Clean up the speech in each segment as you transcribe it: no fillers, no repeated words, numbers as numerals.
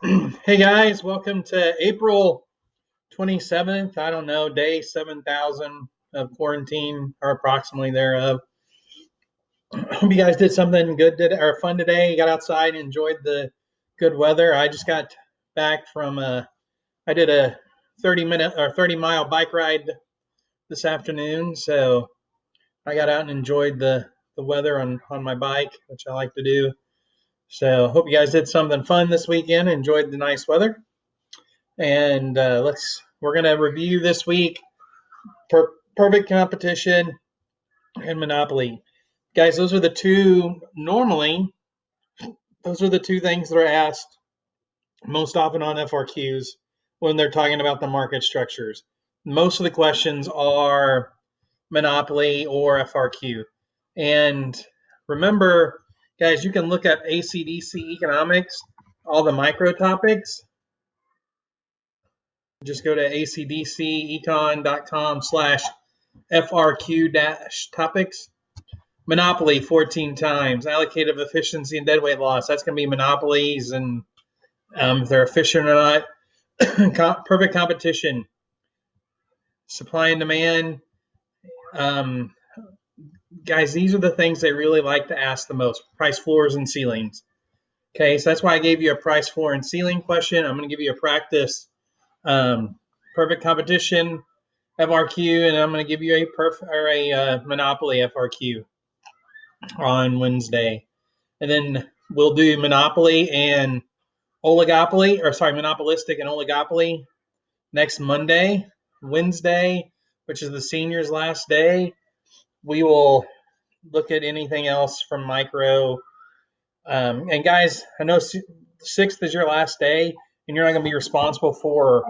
Hey guys, welcome to April 27th. I don't know, day 7,000 of quarantine or approximately thereof. Hope you guys did something good or fun today. You got outside and enjoyed the good weather. I just got back from I did a 30-minute or 30-mile bike ride this afternoon. So I got out and enjoyed the weather on my bike, which I like to do. So hope you guys did something fun this weekend, enjoyed the nice weather. And we're gonna review this week perfect competition and monopoly, guys. Those are the two things that are asked most often on FRQs when they're talking about the market structures. Most of the questions are monopoly or FRQ. And remember, guys, you can look up ACDC economics, all the micro topics. Just go to acdcecon.com/FRQ-topics. Monopoly 14 times. Allocative efficiency and deadweight loss. That's going to be monopolies and if they're efficient or not. Perfect competition. Supply and demand. Guys, these are the things they really like to ask the most. Price floors and ceilings. Okay, so that's why I gave you a price floor and ceiling question. I'm going to give you a practice perfect competition FRQ, and I'm going to give you a monopoly FRQ on Wednesday, and then we'll do monopoly and monopolistic and oligopoly next Monday. Wednesday, which is the seniors' last day, we will look at anything else from micro. And guys, I know 6th is your last day, and you're not going to be responsible for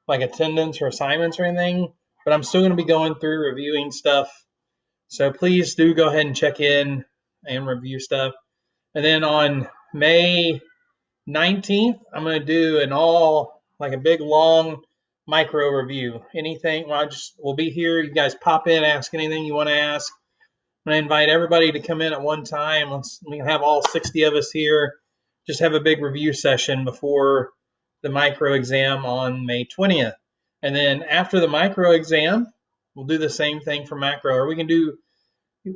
like attendance or assignments or anything, but I'm still going to be going through reviewing stuff. So please do go ahead and check in and review stuff. And then on May 19th, I'm going to do a big long micro review. Anything, we'll be here. You guys pop in, ask anything you want to ask. I'm going to invite everybody to come in at one time. We have all 60 of us here. Just have a big review session before the micro exam on May 20th. And then after the micro exam, we'll do the same thing for macro. Or you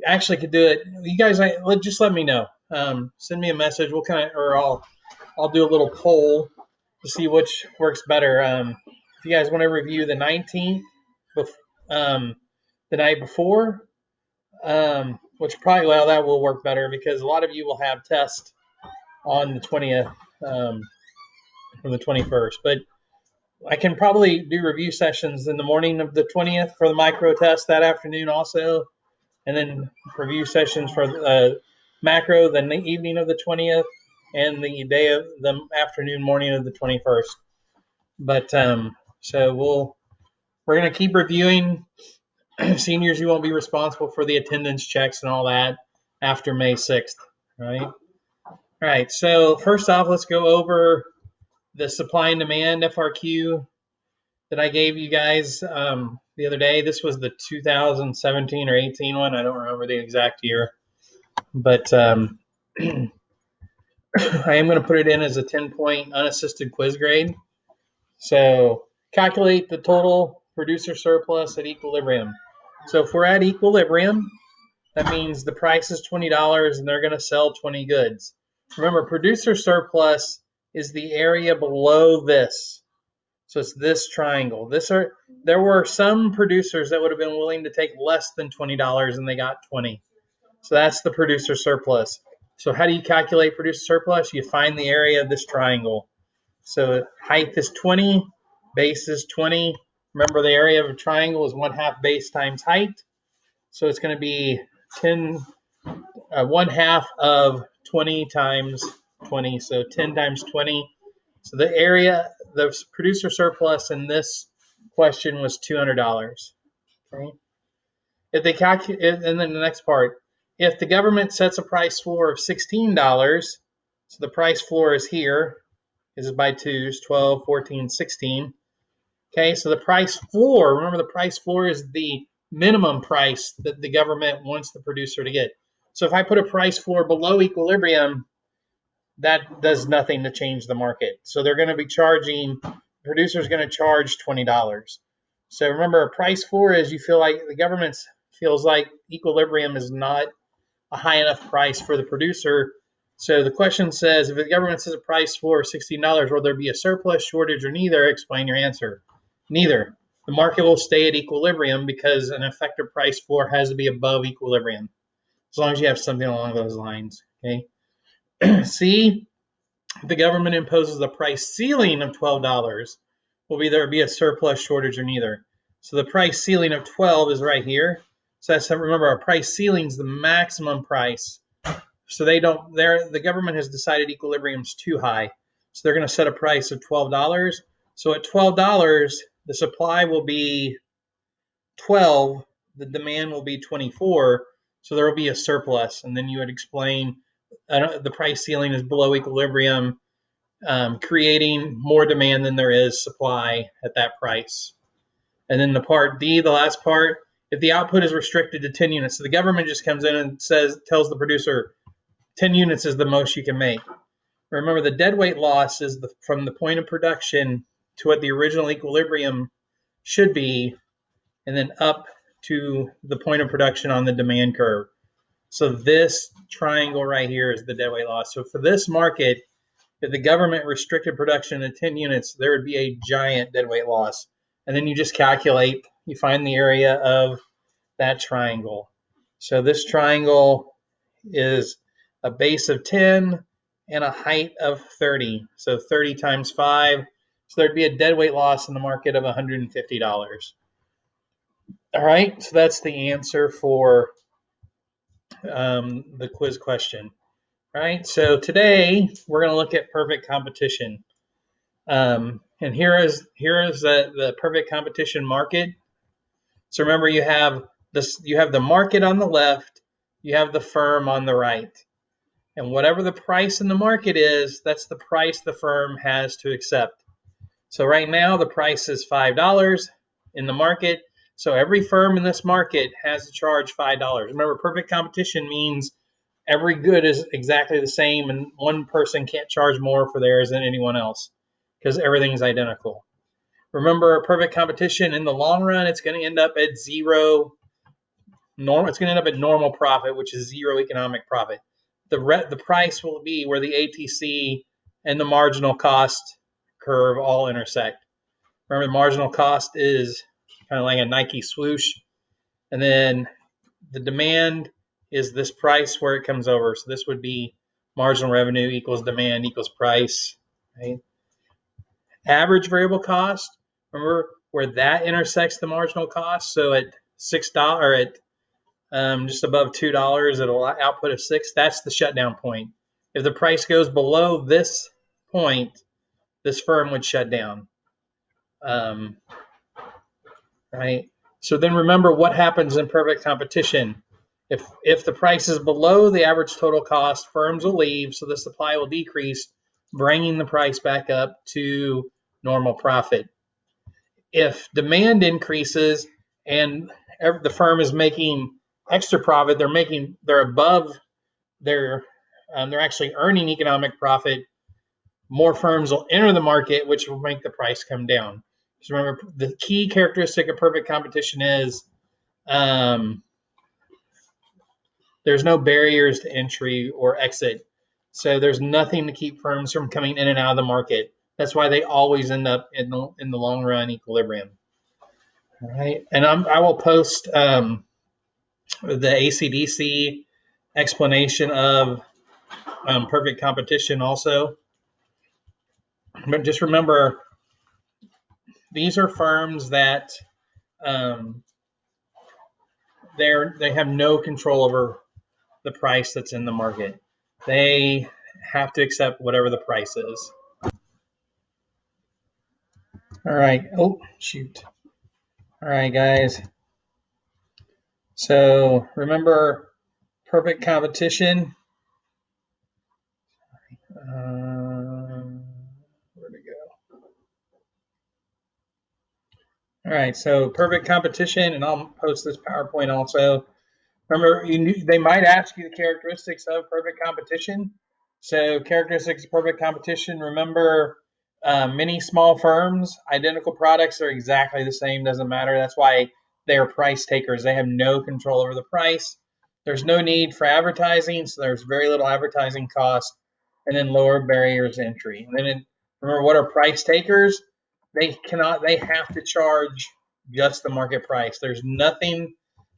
actually could do it. You guys, just let me know. Send me a message. I'll do a little poll to see which works better. If you guys want to review the 19th, the night before, that will work better because a lot of you will have tests on the 20th or the 21st. But I can probably do review sessions in the morning of the 20th for the micro test that afternoon also, and then review sessions for macro the evening of the 20th and the day of the afternoon morning of the 21st. But so we're going to keep reviewing. Seniors, you won't be responsible for the attendance checks and all that after May 6th, right? All right, so first off, let's go over the supply and demand FRQ that I gave you guys the other day. This was the 2017 or 18 one. I don't remember the exact year, but I am going to put it in as a 10-point unassisted quiz grade. So calculate the total producer surplus at equilibrium. So if we're at equilibrium, that means the price is $20 and they're going to sell 20 goods. Remember, producer surplus is the area below this. So it's this triangle. There were some producers that would have been willing to take less than $20 and they got 20. So that's the producer surplus. So how do you calculate producer surplus? You find the area of this triangle. So height is 20, base is 20. Remember, the area of a triangle is 1/2 base times height. So it's going to be 1/2 of 20 times 20. So 10 times 20. So the producer surplus in this question was $200. Okay. If they calculate, and then the next part, if the government sets a price floor of $16, so the price floor is here, is by twos, 12, 14, 16. Okay, so the price floor, remember the price floor is the minimum price that the government wants the producer to get. So if I put a price floor below equilibrium, that does nothing to change the market. So they're going to be charging, the producer's going to charge $20. So remember, a price floor is you feel like the government feels like equilibrium is not a high enough price for the producer. So the question says, if the government says a price floor of $16, will there be a surplus, shortage, or neither? Explain your answer. Neither. The market will stay at equilibrium because an effective price floor has to be above equilibrium, as long as you have something along those lines. Okay. C, if the government imposes a price ceiling of $12, will there be a surplus, shortage, or neither? So the price ceiling of 12 is right here. So that's, remember, our price ceiling is the maximum price. So the government has decided equilibrium is too high. So they're going to set a price of $12. So at $12, the supply will be 12, the demand will be 24. So there will be a surplus. And then you would explain the price ceiling is below equilibrium, creating more demand than there is supply at that price. And then the part D, the last part, if the output is restricted to 10 units, so the government just comes in and tells the producer 10 units is the most you can make. Remember, the deadweight loss is from the point of production to what the original equilibrium should be, and then up to the point of production on the demand curve. So this triangle right here is the deadweight loss. So for this market, if the government restricted production to 10 units, there would be a giant deadweight loss. And then you just calculate, you find the area of that triangle. So this triangle is a base of 10 and a height of 30. So 30 times 5. So there'd be a deadweight loss in the market of $150. All right, so that's the answer for the quiz question. All right, so today we're going to look at perfect competition. And here is the perfect competition market. So remember, you have the market on the left, you have the firm on the right. And whatever the price in the market is, that's the price the firm has to accept. So right now the price is $5 in the market. So every firm in this market has to charge $5. Remember, perfect competition means every good is exactly the same and one person can't charge more for theirs than anyone else because everything's identical. Remember, perfect competition in the long run, it's going to end up at zero. It's going to end up at normal profit, which is zero economic profit. The price will be where the ATC and the marginal cost curve all intersect. Remember, the marginal cost is kind of like a Nike swoosh, and then the demand is this price where it comes over. So this would be marginal revenue equals demand equals price. Right? Average variable cost, remember where that intersects the marginal cost. So at $6 or at just above $2 at an output of 6, that's the shutdown point. If the price goes below this point, this firm would shut down. Right? So then remember what happens in perfect competition. If the price is below the average total cost, firms will leave, so the supply will decrease, bringing the price back up to normal profit. If demand increases and the firm is making extra profit, they're above they're actually earning economic profit, more firms will enter the market, which will make the price come down. Because remember, the key characteristic of perfect competition is there's no barriers to entry or exit. So there's nothing to keep firms from coming in and out of the market. That's why they always end up in the long run equilibrium. All right, and I will post the ACDC explanation of perfect competition also. But just remember, these are firms that they have no control over the price that's in the market. They have to accept whatever the price is. All right. Oh, shoot. All right, guys. So remember perfect competition. Where'd it go? All right. So perfect competition, and I'll post this PowerPoint also. Remember, they might ask you the characteristics of perfect competition. So characteristics of perfect competition. Remember, many small firms, identical products are exactly the same. Doesn't matter. That's why they are price takers. They have no control over the price. There's no need for advertising, so there's very little advertising cost, and then lower barriers to entry. And then remember, what are price takers? They cannot. They have to charge just the market price. There's nothing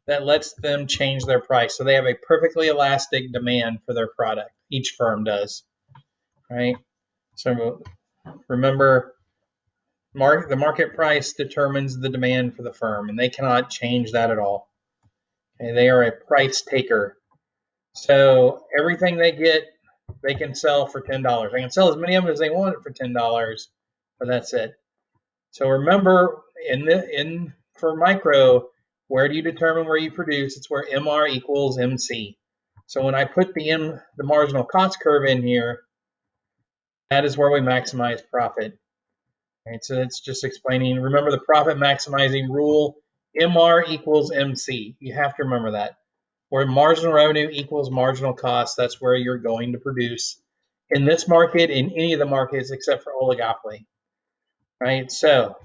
that lets them change their price. So they have a perfectly elastic demand for their product. Each firm does, right? So remember, the market price determines the demand for the firm, and they cannot change that at all. Okay? They are a price taker. So everything they get, they can sell for $10. They can sell as many of them as they want for $10, but that's it. So remember, in for micro, where do you determine where you produce? It's where MR equals MC. So when I put the marginal cost curve in here, that is where we maximize profit. Right, so it's just explaining. Remember the profit maximizing rule: MR equals MC. You have to remember that. Where marginal revenue equals marginal cost, that's where you're going to produce in this market, in any of the markets except for oligopoly. Right, so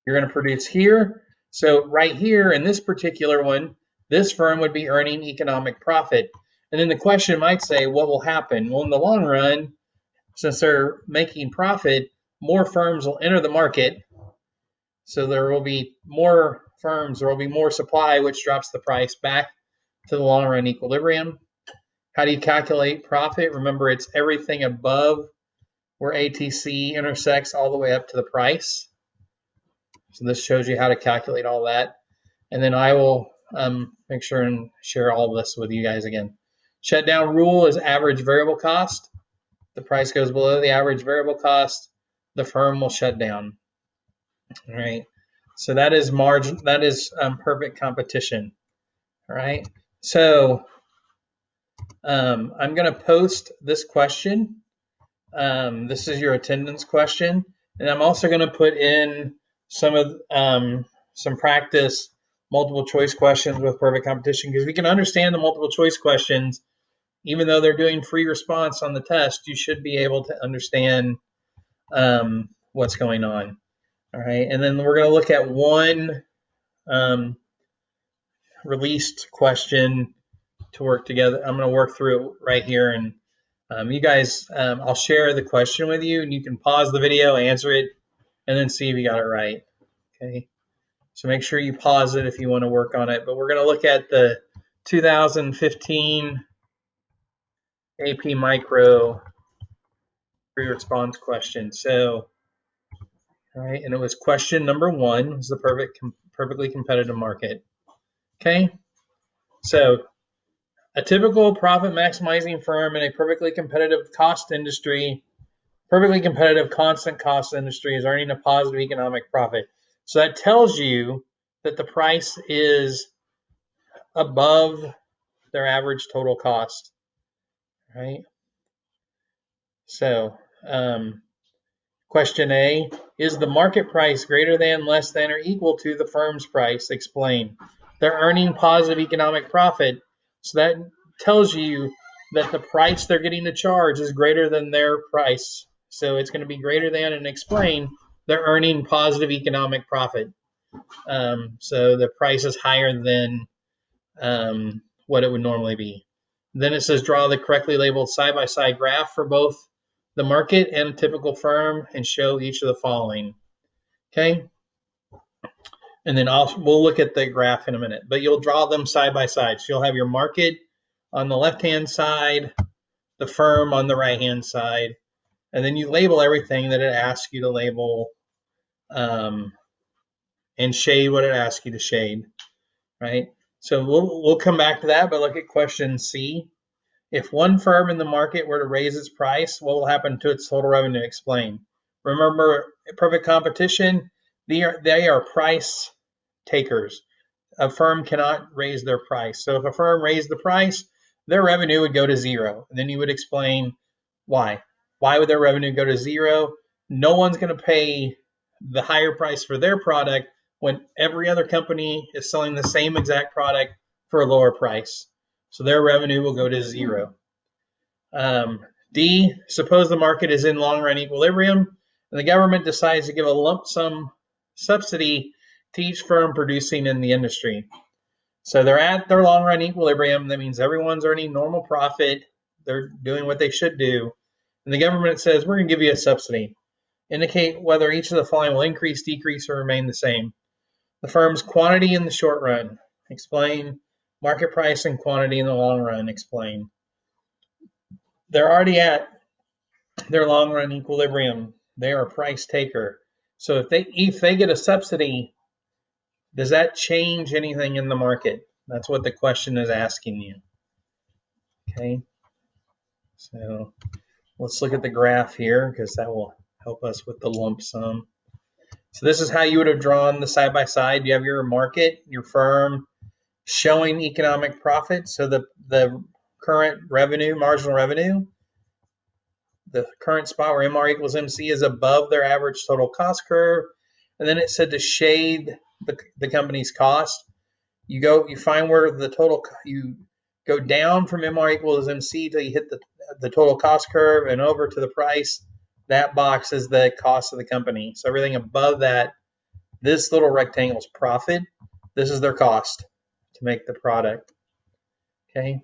you're going to produce here. So right here in this particular one, this firm would be earning economic profit. And then the question might say, what will happen? Well, in the long run, since they're making profit, more firms will enter the market. So there will be more firms, there will be more supply, which drops the price back to the long run equilibrium. How do you calculate profit? Remember, it's everything above where ATC intersects all the way up to the price. So this shows you how to calculate all that. And then I will make sure and share all of this with you guys again. Shutdown rule is average variable cost. The price goes below the average variable cost, the firm will shut down. All right. So that is margin. That is perfect competition. All right. So I'm going to post this question. This is your attendance question, and I'm also going to put in some practice multiple choice questions with perfect competition, because we can understand the multiple choice questions. Even though they're doing free response on the test, you should be able to understand what's going on. All right, and then we're going to look at one released question to work together. I'm going to work through it right here, and you guys, I'll share the question with you, and you can pause the video, answer it, and then see if you got it right. Okay, so make sure you pause it if you want to work on it. But we're going to look at the 2015 AP Micro pre-response question. So, all right, and it was question number 1, was the perfectly competitive market. Okay, so a typical profit maximizing firm in a perfectly competitive cost industry, perfectly competitive constant cost industry, is earning a positive economic profit. So that tells you that the price is above their average total cost, right? So question A, is the market price greater than, less than, or equal to the firm's price? Explain. They're earning positive economic profit, so that tells you that the price they're getting to charge is greater than their price. So it's going to be greater than, and explain they're earning positive economic profit. So the price is higher than what it would normally be. Then it says draw the correctly labeled side-by-side graph for both the market and a typical firm and show each of the following. Okay, and then we'll look at the graph in a minute, but you'll draw them side by side. So you'll have your market on the left-hand side, the firm on the right-hand side, and then you label everything that it asks you to label, and shade what it asks you to shade, right? So we'll come back to that, but look at question C. If one firm in the market were to raise its price, what will happen to its total revenue? Explain. Remember, perfect competition, they are price takers. A firm cannot raise their price. So if a firm raised the price, their revenue would go to zero. And then you would explain why. Why would their revenue go to zero? No one's going to pay the higher price for their product when every other company is selling the same exact product for a lower price. So their revenue will go to zero. D, suppose the market is in long run equilibrium and the government decides to give a lump sum subsidy to each firm producing in the industry. So they're at their long run equilibrium. That means everyone's earning normal profit. They're doing what they should do. And the government says, we're going to give you a subsidy. Indicate whether each of the following will increase, decrease, or remain the same. The firm's quantity in the short run. Explain. Market price and quantity in the long run. Explain. They're already at their long run equilibrium. They are a price taker. So if they get a subsidy, does that change anything in the market? That's what the question is asking you. Okay. So let's look at the graph here because that will help us with the lump sum. So this is how you would have drawn the side by side. You have your market, your firm showing economic profit. So the current revenue, marginal revenue, the current spot where MR equals MC is above their average total cost curve. And then it said to shade the company's cost. You find where the total, you go down from MR equals MC till you hit the total cost curve and over to the price. That box is the cost of the company. So everything above that, this little rectangle is profit. This is their cost to make the product. Okay.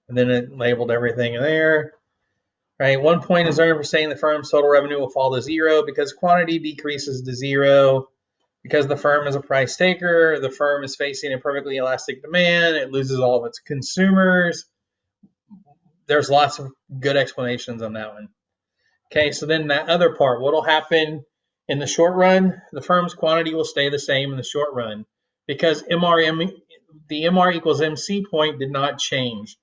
And then it labeled everything there. Right. 1 point is earned for saying the firm's total revenue will fall to zero because quantity decreases to zero. Because the firm is a price taker, the firm is facing a perfectly elastic demand. It loses all of its consumers. There's lots of good explanations on that one. Okay, so then that other part, what will happen in the short run? The firm's quantity will stay the same in the short run because the MR equals MC point did not change.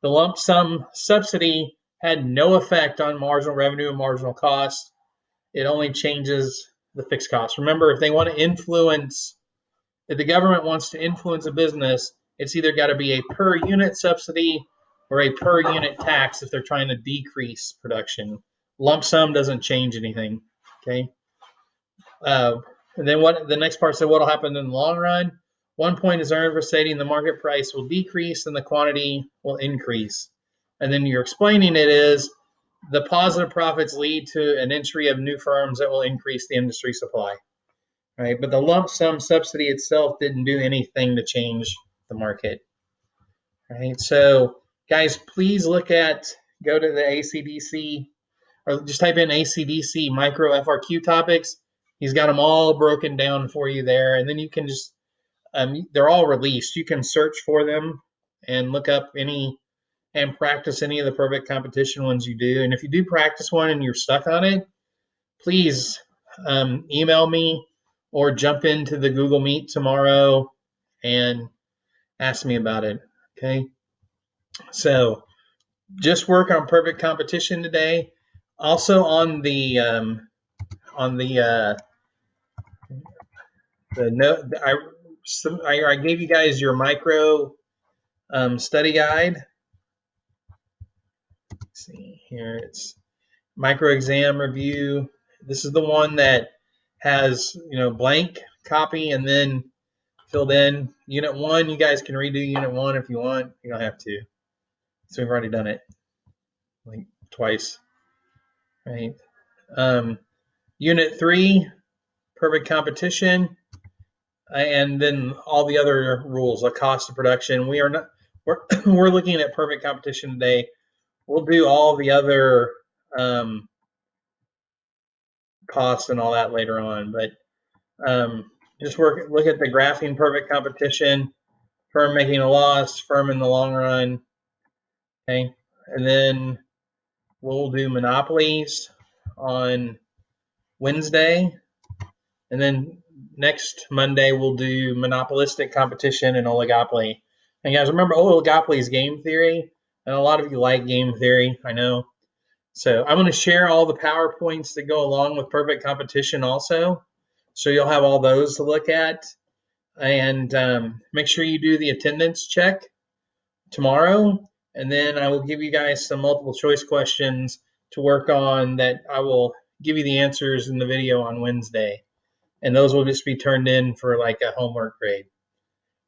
The lump sum subsidy had no effect on marginal revenue and marginal cost. It only changes the fixed cost. Remember, if the government wants to influence a business, it's either got to be a per unit subsidy or a per unit tax if they're trying to decrease production. Lump sum doesn't change anything. Okay. And then the next part said what will happen in the long run. 1 point is earned for stating the market price will decrease and the quantity will increase. And then you're explaining it is the positive profits lead to an entry of new firms that will increase the industry supply. Right? But the lump sum subsidy itself didn't do anything to change the market. Right? So guys, please go to the ACDC or just type in ACDC micro FRQ topics. He's got them all broken down for you there. And then you can just, they're all released. You can search for them and look up and practice any of the perfect competition ones you do. And if you do practice one and you're stuck on it, please email me or jump into the Google Meet tomorrow and ask me about it. Okay. So just work on perfect competition today. Also on the note, I gave you guys your micro study guide. Let's see here, it's micro exam review. This is the one that has blank copy and then filled in. Unit 1, you guys can redo Unit 1 if you want. You don't have to. So we've already done it like twice, right? Unit 3, perfect competition, and then all the other rules, like cost of production. We're looking at perfect competition today. We'll do all the other costs and all that later on, but just look at the graphing perfect competition, firm making a loss, firm in the long run. Okay, and then we'll do monopolies on Wednesday, and then next Monday we'll do monopolistic competition and oligopoly. And guys, remember oligopoly is game theory, and a lot of you like game theory, I know. So I'm going to share all the PowerPoints that go along with perfect competition also. So you'll have all those to look at. And make sure you do the attendance check tomorrow. And then I will give you guys some multiple choice questions to work on that I will give you the answers in the video on Wednesday. And those will just be turned in for like a homework grade.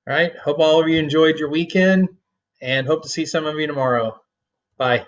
All right. Hope all of you enjoyed your weekend and hope to see some of you tomorrow. Bye.